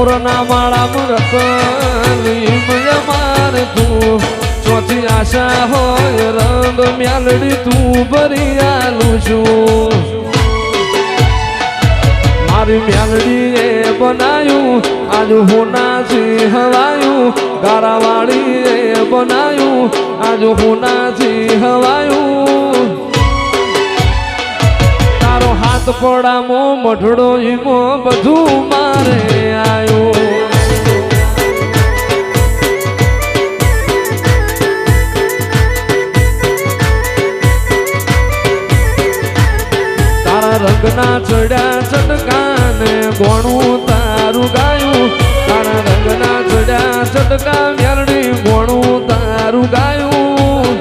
મોરના માળા રતની મારે તું ચોથી આશા હોય રંગ મ્યાલડી તું ભરી આલું છું મારી મ્યાલડી એ બનાયું આજ હોનાથી હવાયું ગારાવાળી એ બનાયું આજ હોનાથી હવાયું તારો હાથ પડામો મઢડો ઈમો બધું મારે આયો રંગના ચડ્યા ચટકાને ગોણું તારું ગાયું તારા રંગના ચડ્યા ચટકા મ્યાલડી ગોણું તારું ગાયું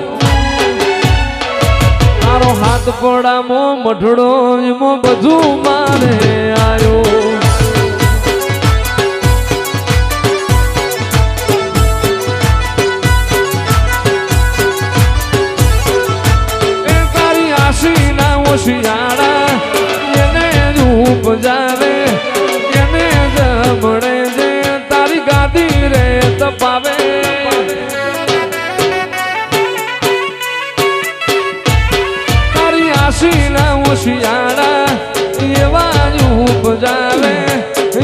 તારો હાથ પડામો મઢડો એમો બધું મારે આયો એ તારી આશી ના ઓશિયાળા જાવે એને જમણે જે તારી ગાદી રે તપાવે તારી આશી ના ઓશિયાળા એવા ઉપજાવે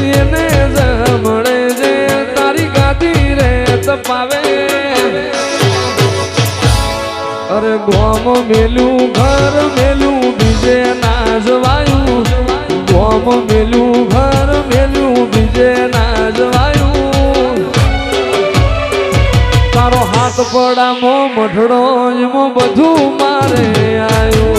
એને જમણે જે તારી ગાદી રે તપાવે અરે ગોમ મેલું ઘર મેલું બીજે ના જવાયું ગોમ મેલું ઘર મેલું બીજે ના જવાયું તારો હાથ પડામો મઢડો એમો બધું મારે આયું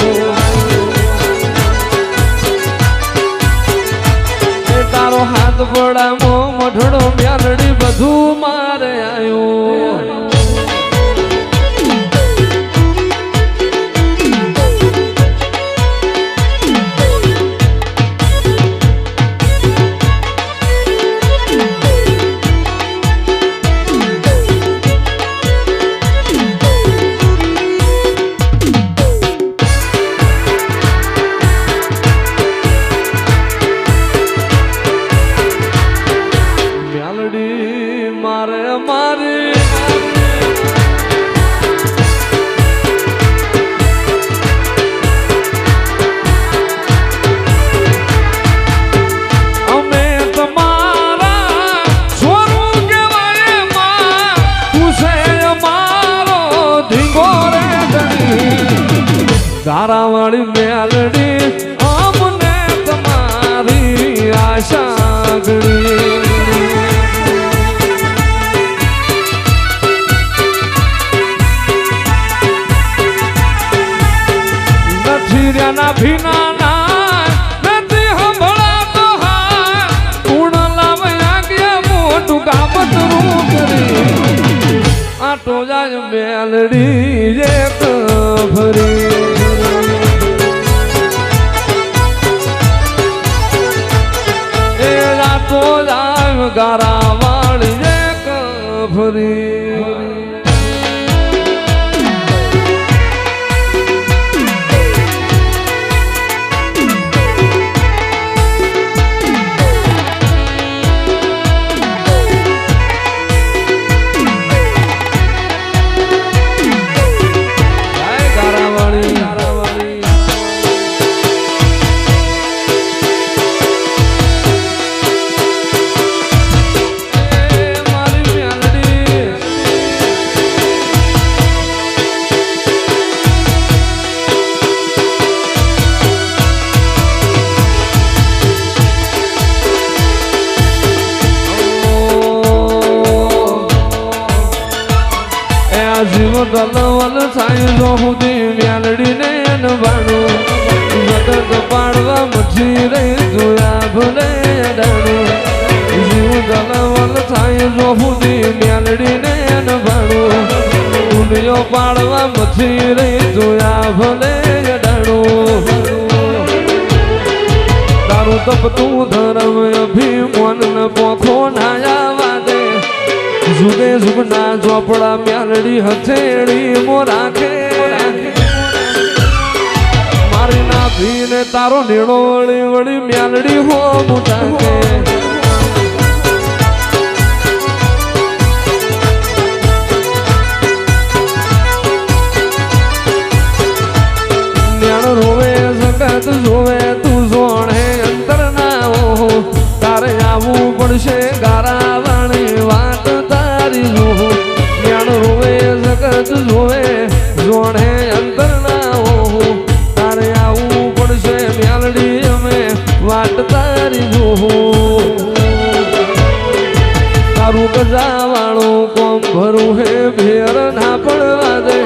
તારો હાથ પડામો મઢડો મ્યાલડી બધું મારે આયું ગારાવાળી મ્યાલડી અમને તમારી આશા ગણી નથી રહ્યા ભીના ના નથી સંભળાતો હા ગુણ લાવ્યા ગયા મોટું કામતરું કરી આટો જાય મ્યાલડી એક ફરી ગારાવાળી એક ફરી જીવ દલવલ થાય જો સુધી મ્યાલડી ને અનવાણું જગત પાડવા મઠી રહી જોયા ભલે અડાણું જીવ દલવલ થાય જો સુધી મ્યાલડી ને અનવાણું દુનિયો પાડવા મઠી રહી જોયા ભલે અડાણું તારું તપતું ધર્મ અભિમાન ન પોખો નાયા જુગે જુગના ચોપડા મ્યાલડી હથેળી મો રાખે મારી નાભીને તારો નીણો વળી વળી મ્યાલડી હો મુટાકે આવવું પડશે ગારા વાળી વાત તારી જોઉં જ્ઞાન રોવે જગત જોવે જોડે અંતર ના હોવું તારે આવવું પડશે મેલડી અમે વાત તારી જોઉં તારું ગજાવાળું કોમ ભરું હે ભેર ના પડવા દે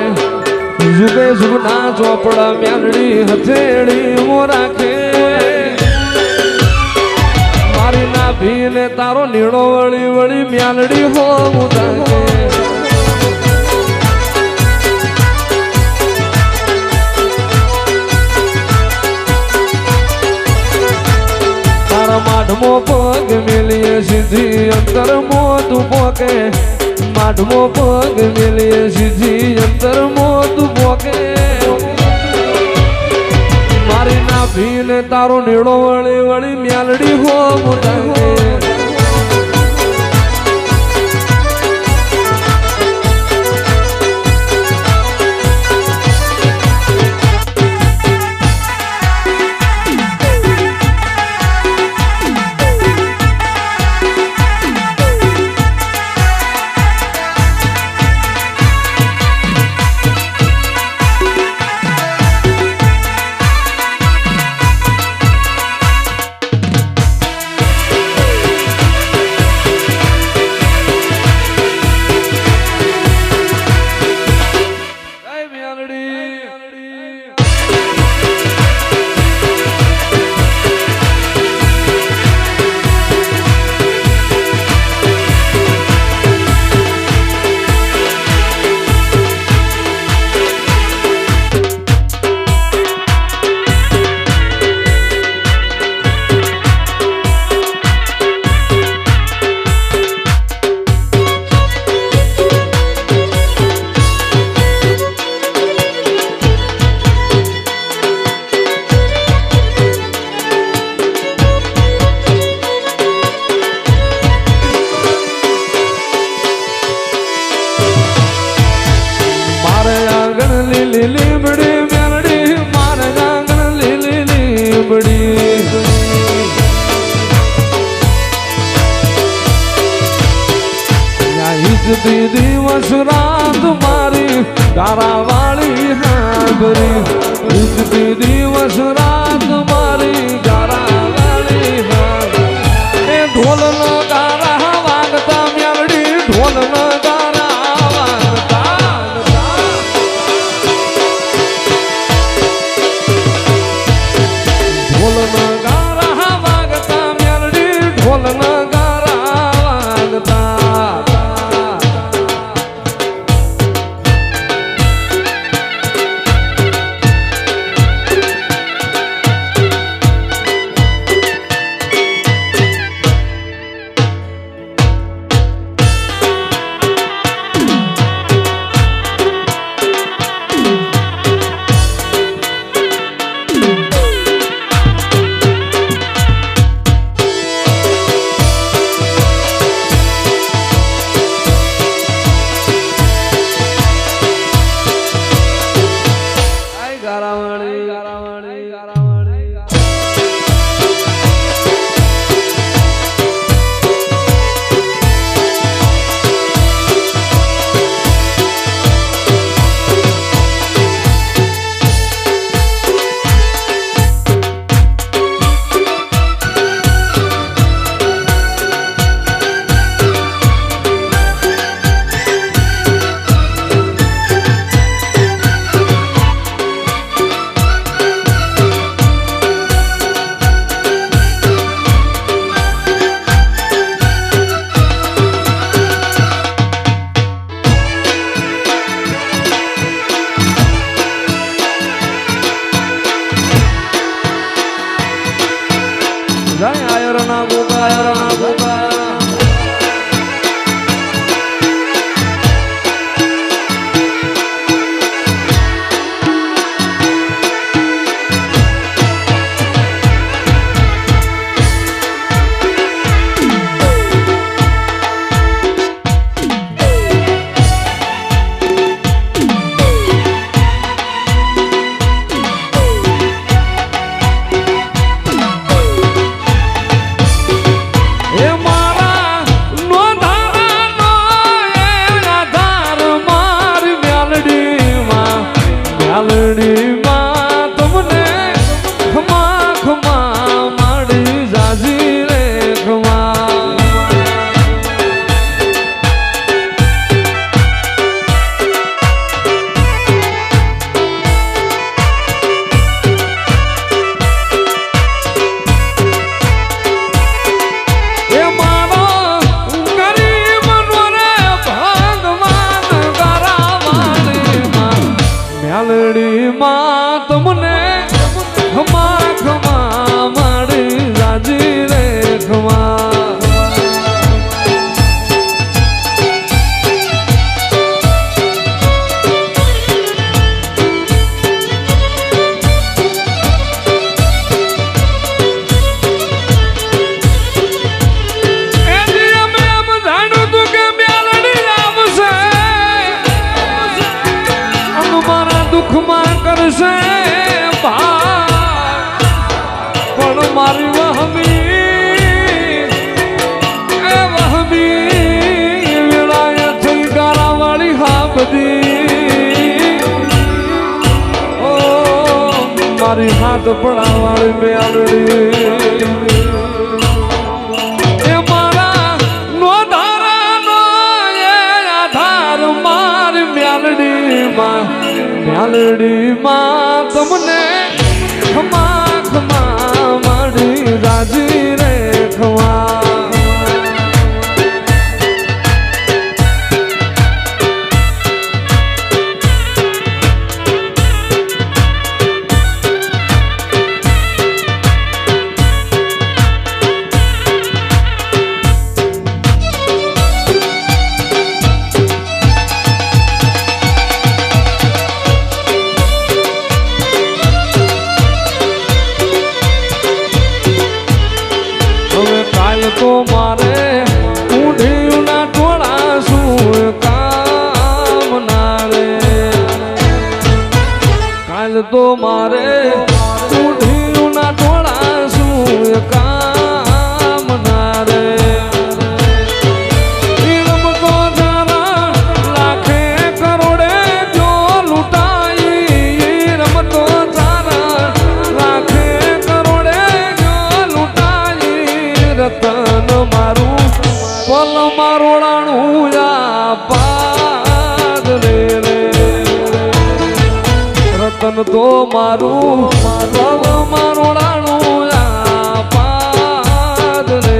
જુગે જુગના ચોપડા મેલડી હથેળી મો રાખે મારી ના ભીને તારો નીડો વળી વળી મેલડી હો મુદાકે તારા માઢમો પગ મેલીએ સીધી અંતર મોતું પોકે માઢમો પગ મેલીએ સીધી અંતર મોતું પોકે મારી ના ભીને તારો નીડો વળી વળી મ્યાલડી હો મુદાકે લીમડી મેલડી મારે આંગણ લીલી લીમડી ઈજતી દિવસ રાત મારી તારા વાળી હાંભરી ઈજતી દિવસ રાત મારી તારા વાળી હાંભરી એ ઢોલ નો ગારા વાગતા મેલડી ઢોલ નો મારી હાથ પડાવાળી મેલડી એ મારા નો ધારાનો એ આધાર મારી મેલડી માં તમને ખમા ખમા માડી રાજી રે ખમા તો મારે ઊંધિયુંના ટોળા શું કામ ના રે કાલ તો મારે ઊંધિયુંના ટોળા શું કામ ના રે રમતો જારા લાખે કરોડે જો લૂંટાઈ રમતો જારા લાખે કરોડે જો લૂંટાઈ રતન મારું પલ મારોડાણું પાદ રે રતન તો મારું પલ મારોડાણું પાદ રે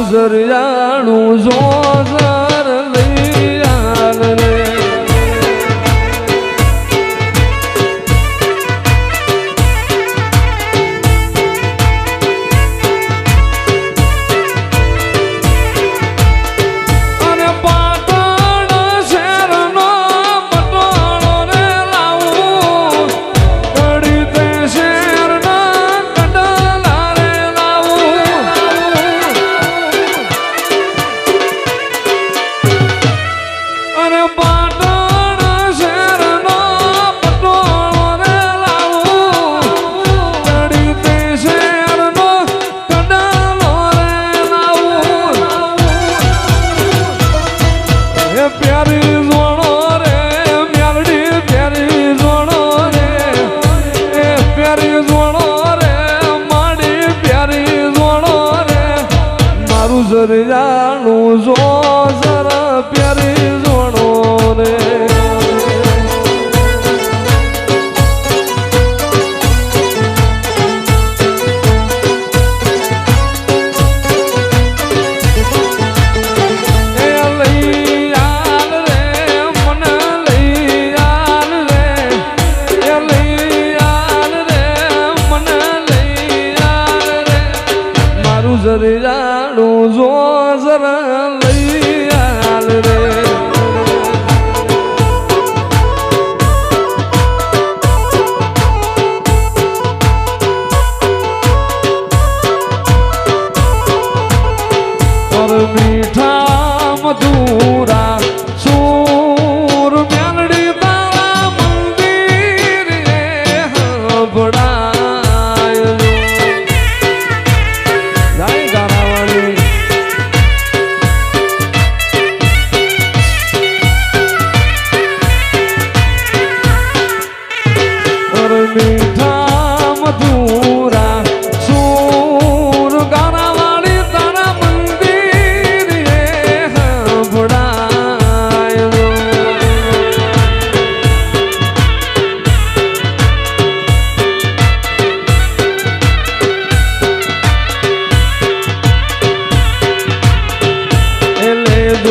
જરિયાણું જોઝર લઈ આલ રે અને પાટણ શહેરનો પટોળો રે લાવું કડી તે શહેરના કડલા રે લાવું અને પાટણ શહેરનો પટોળો રે લાવું કડી તે શહેરનો કડલો રે લાવું એ પ્યારી જોડો રે મેલડી પ્યારી જોડો રે એ પ્યારી જોડો રે માડી પ્યારી જોડો રે મારું જરિયાણું જો જરા પ્યારી જોડો રે જરિયાણું જો જરા લઈ આલ રે પર મીઠા મધુરા સુર મેલડી તારા મંદિર હબડા મીઠા મધુરા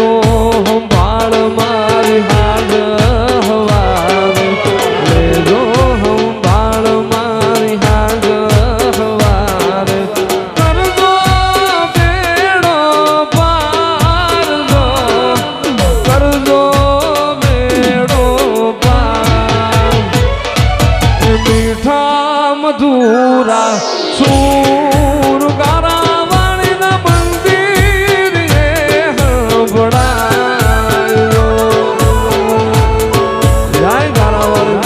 લેજો સંભાળ મારી હાજ હવારે લેજો સંભાળ મારી હાજ હવારે કરજો બેડો પાર જો કરજો બેડો પાર મીઠા મધુરા સૂર ગારા વાળીના મંદિર એ હંભળાયો જય ગારા વાળી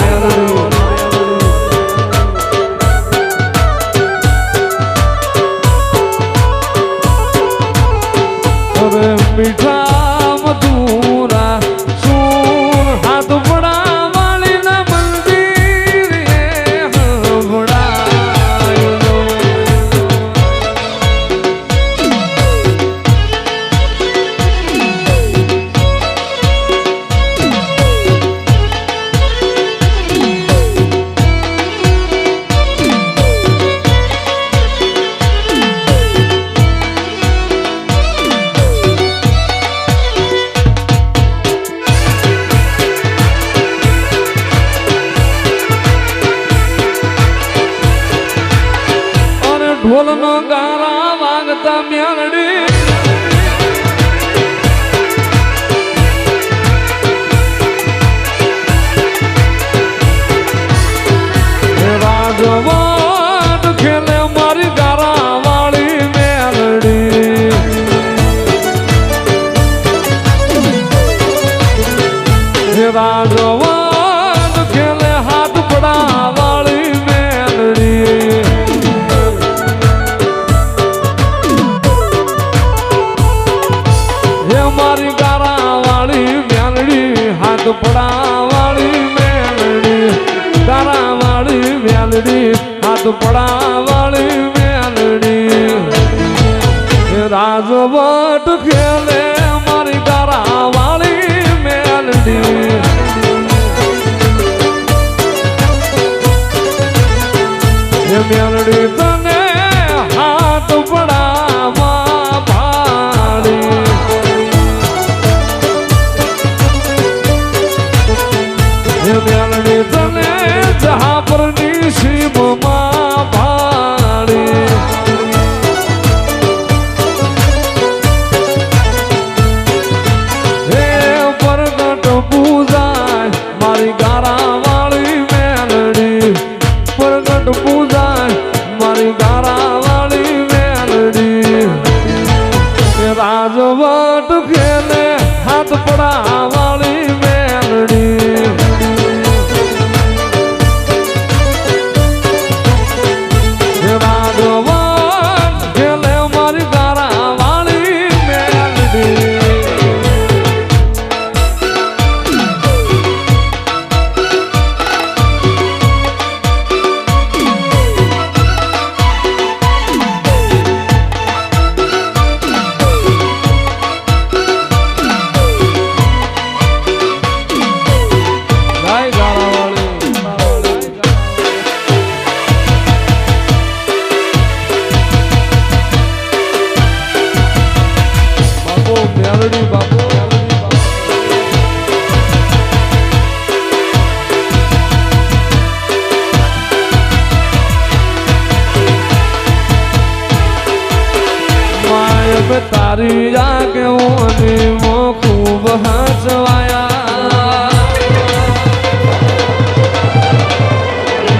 અરે મીઠા મધુરા સૂર હાથ પડા વાળીના મંદિર એ હંભળાયો ઢોલનો ગારા વાગતા મ્યાલડી રાજવાટ ખેલે મારી ગારા વાળી મેલડી રાજવાટ ખેલે હાથ પડા વાળી મેલડી મારી ગારા વાળી મેલડી હાથ પડા વાળી મેલડી ગારા વાળી મેલડી હાથ પડા વાળી મેલડી રાજવટ ખેલે મારી ગારા વાળી મેલડી મેલડી તને હાથ પડાવા ભાડી મેલડી તને જહાપરની સીમમાં ભાડી હે પ્રગટ પૂજાય મારી ગારા વાળી મેલડી પ્રગટ પૂજાય મારી ગારા વાળી મેલડી રાજવટ ખેલે હાથ પડા વાળી મેલડી મેલડી બાપુ માય મેં તારી આગેવાની મો ખૂબ હસવાયા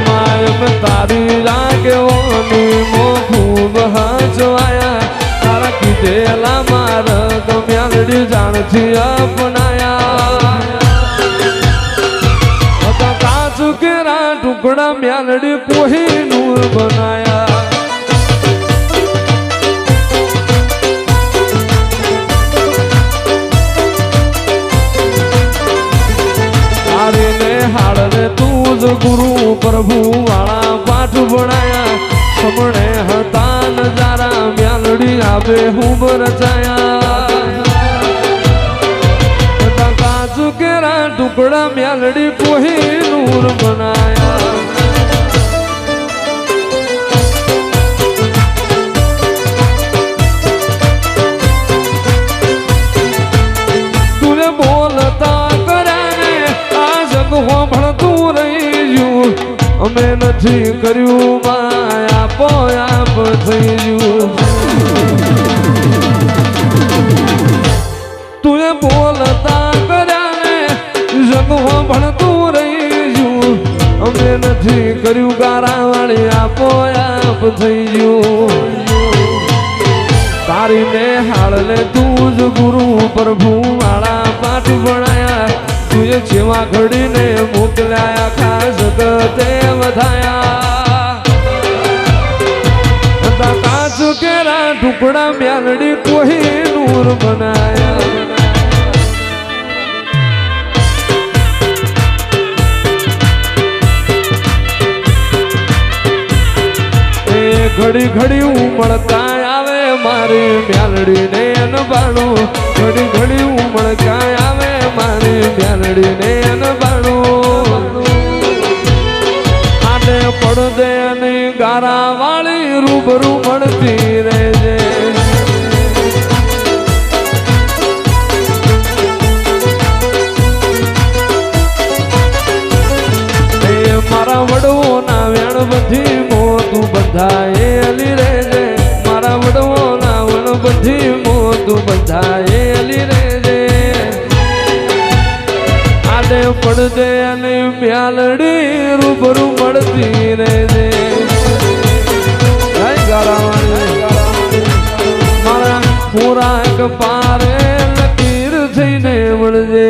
માય મેં તારી આગેવાની મો ખૂબ હસવાયા તારા કીધેલા માર્ગ મેલડી જાણથી અપનાયા કાચુ કેરા ટુકડા મેલડી કોઈ નૂર બનાયા હાડને તું જ ગુરુ પ્રભુ વાળા પાઠ ભણાયા સમણે હતા નજારા મેલડી આપે હું રચાયા કાચુ કેરા ટુકડા મેલડી કોઈ નૂર બનાયા અમે નથી કર્યું માં આપો આપ થઈ ગયું તું બોલતા કર્યા ને જગો ભણતું રહી ગયું અમે નથી કર્યું ગારા વાળી આપો આપ થઈ ગયું તારી ને હાલ ને તું જ ગુરુ પ્રભુ વાળા પાઠ ભણાયા તું સેવા ઘડીને મોકલાયા ખાસ તે વધાયા કાચ કેરા ટુકડા મ્યાલડી કોઈ નૂર બનાયા ઘડી ઘડી ઉમળતા આવે મારી મ્યાલડી ને અનબાણું ઘડી ઘડી ઉમળતા આવે મારી મ્યાલડી ને અનબાણું આને પડદે અને ગારા વાળી રૂબરૂ મળતી રહેજે મારા વડવો ના વેણ બધી મોતું બંધાયેલી રેજે મારા વડવો ના વેણ બધી મોતું બંધાયેલી રેજે આડે પડદે અને મ્યાલડી રૂબરૂ મળતી રેજે મારા પૂરા કપારે લકીર થઈને મળજે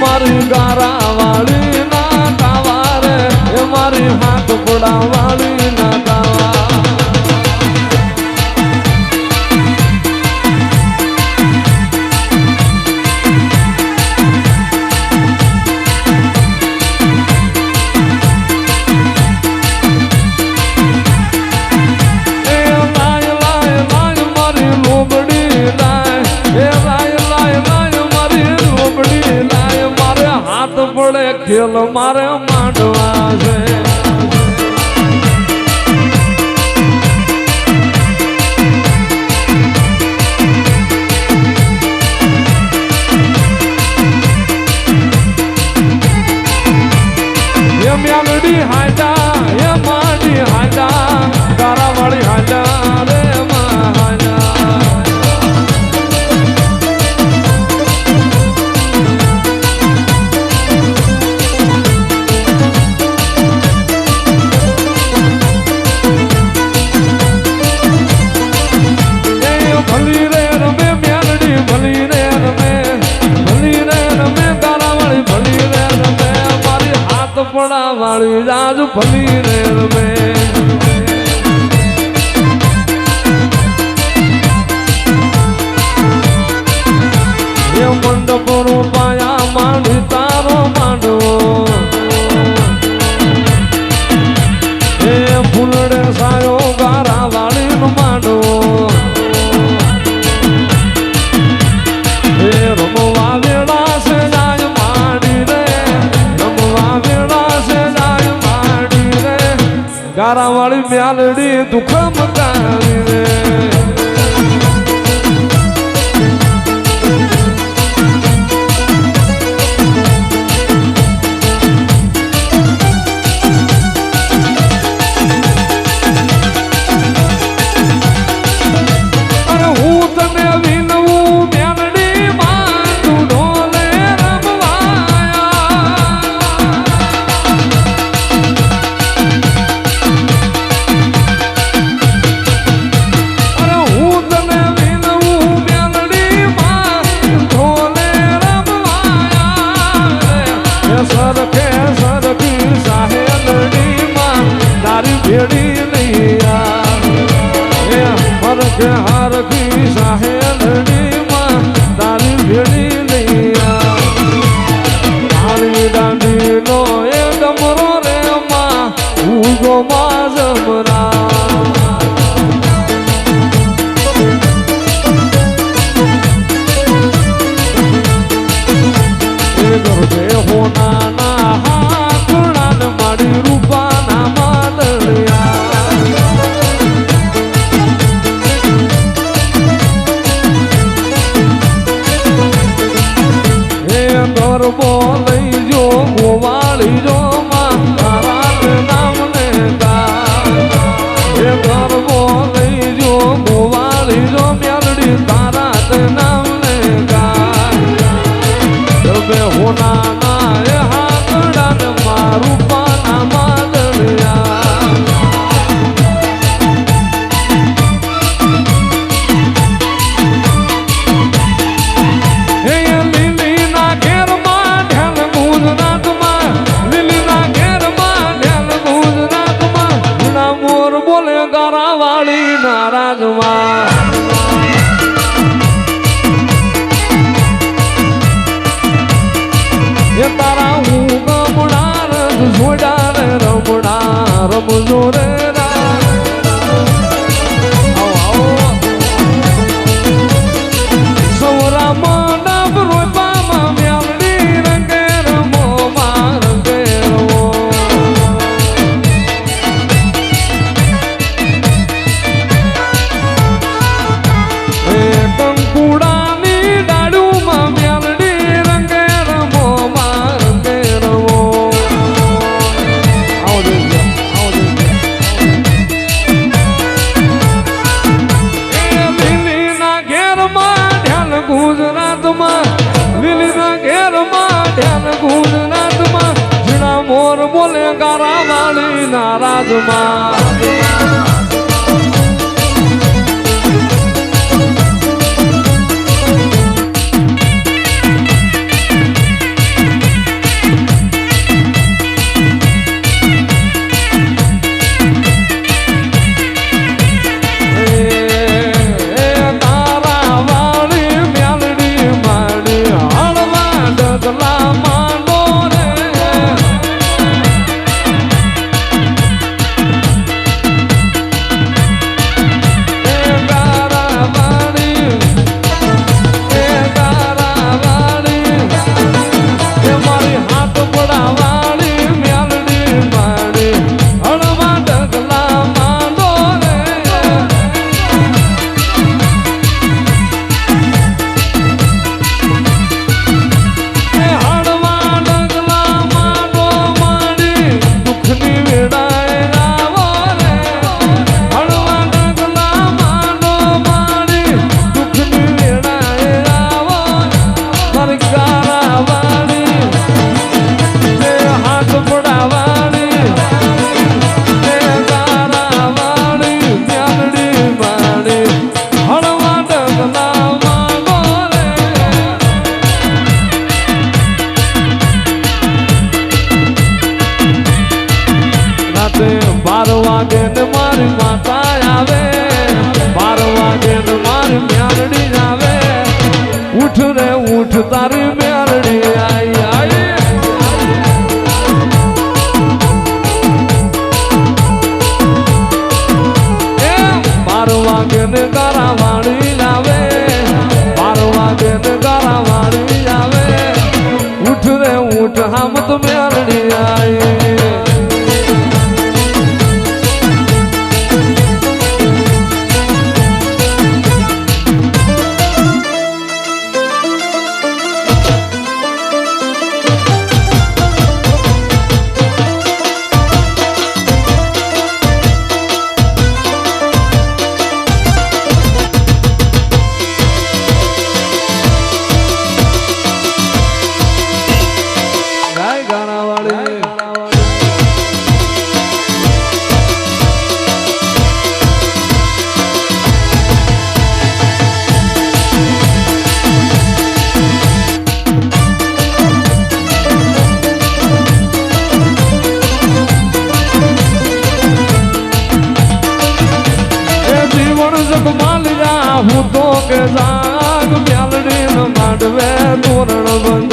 મારી ગારા વાળી ના તાવા રે એ મારી હાથ પોડા વાળી ના તાવા પડે ખેલ મારે માંડવા છે એ મ્યાલડી હાજા એ માડી હાજા ગારા વાળી હાજા રે માં હાજા પડા વાળી રાજ ભલી રે રમે ફૂલડે સાયો ગારા વાળીનો માંડવો એ રમવા વેળા છે જાય માડી રે રમવા વેળા છે જાય માડી રે ગારા વાળી મ્યાલડી દુઃખ મકાવી રે हार की साहेलड़ी मां तारी भेड़ी नैया हारी डांडी नो ए डमरो रे मां उगो मां जमरा ए गरबे होना ना हाथड़ा न माड़ी रूपा ना मादलिया गरबो लई जो गोवाली जो मां तारा नाम ने गा ये गरबो लई जो गोवाली जो म्यालड़ी तारा नाम ने गा जबे होना ना ये हाथड़ा ने मारू पाना मादलिया तारा हूँ गमड़ा झोड़ा रमड़ा रमजो रे सौरा मंडप रोपा म्यालड़ी रंगे रमो रंगे रमो कंकुड़ा नी डाड़ू म्यालड़ी रंगे रमो रंगे रमो લીલી ના ઘેર માં ઢ્યાલ ગુજરાત માં લીલી ના ઘેર માં ઢ્યાલ ગુજરાત માં જીણા મોર બોલે ગારા વાળી નારાજ માં તારી મેરડી આઈ આઈ ને ગારા વાળી આવે 12 વાગે ને ગારા વાળી આવે ઉઠ રે ઉઠ હામ તો મેલડી આઈ હું તો કે જાગ મ્યાલડી ન માંડવે તોરણ બંધ